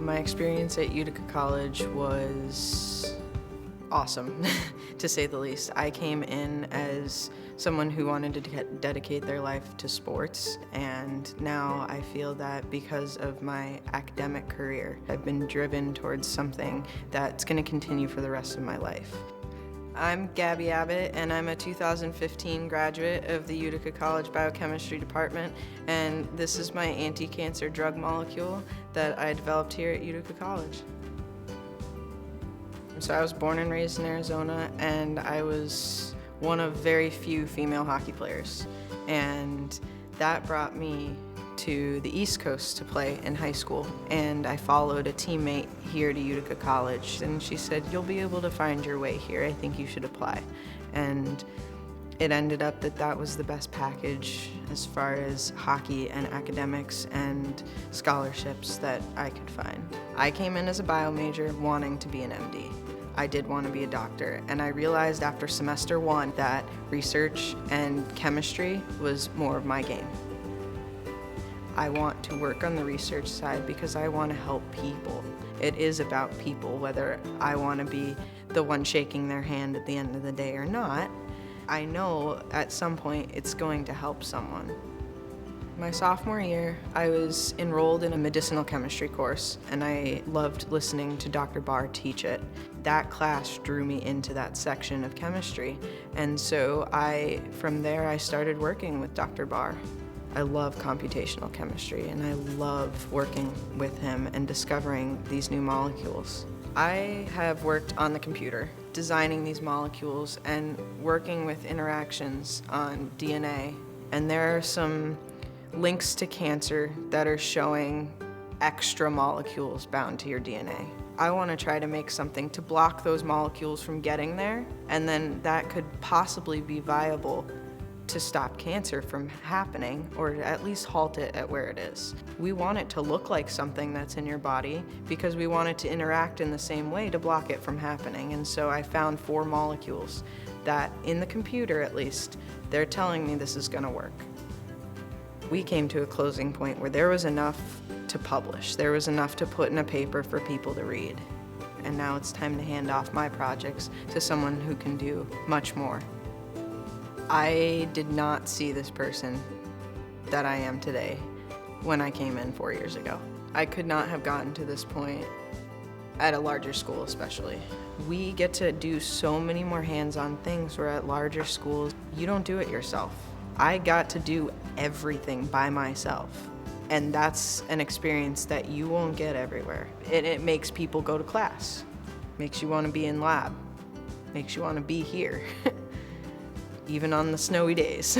My experience at Utica College was awesome, to say the least. I came in as someone who wanted to dedicate their life to sports, and now I feel that because of my academic career, I've been driven towards something that's going to continue for the rest of my life. I'm Gabby Abbott, and I'm a 2015 graduate of the Utica College Biochemistry department, and this is my anti-cancer drug molecule that I developed here at Utica College. So I was born and raised in Arizona, and I was one of very few female hockey players, and that brought me to the East Coast to play in high school, and I followed a teammate here to Utica College, and she said, "You'll be able to find your way here. I think you should apply." And it ended up that that was the best package as far as hockey and academics and scholarships that I could find. I came in as a bio major wanting to be an MD. I did want to be a doctor, and I realized after semester one that research and chemistry was more of my game. I want to work on the research side because I want to help people. It is about people, whether I want to be the one shaking their hand at the end of the day or not. I know at some point it's going to help someone. My sophomore year, I was enrolled in a medicinal chemistry course, and I loved listening to Dr. Barr teach it. That class drew me into that section of chemistry, and so from there I started working with Dr. Barr. I love computational chemistry, and I love working with him and discovering these new molecules. I have worked on the computer, designing these molecules and working with interactions on DNA, and there are some links to cancer that are showing extra molecules bound to your DNA. I want to try to make something to block those molecules from getting there, and then that could possibly be viable to stop cancer from happening, or at least halt it at where it is. We want it to look like something that's in your body because we want it to interact in the same way to block it from happening. And so I found 4 molecules that, in the computer at least, they're telling me this is gonna work. We came to a closing point where there was enough to publish. There was enough to put in a paper for people to read. And now it's time to hand off my projects to someone who can do much more. I did not see this person that I am today when I came in 4 years ago. I could not have gotten to this point at a larger school especially. We get to do so many more hands-on things where at larger schools, you don't do it yourself. I got to do everything by myself, and that's an experience that you won't get everywhere. It makes people go to class, makes you want to be in lab, makes you want to be here. Even on the snowy days.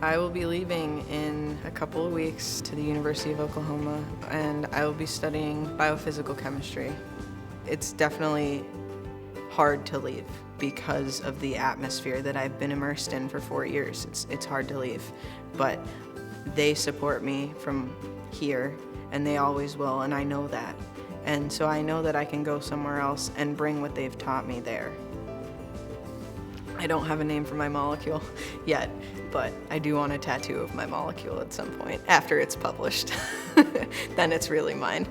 I will be leaving in a couple of weeks to the University of Oklahoma, and I will be studying biophysical chemistry. It's definitely hard to leave because of the atmosphere that I've been immersed in for 4 years. It's hard to leave, but they support me from here, and they always will, and I know that. And so I know that I can go somewhere else and bring what they've taught me there. I don't have a name for my molecule yet, but I do want a tattoo of my molecule at some point after it's published. Then it's really mine.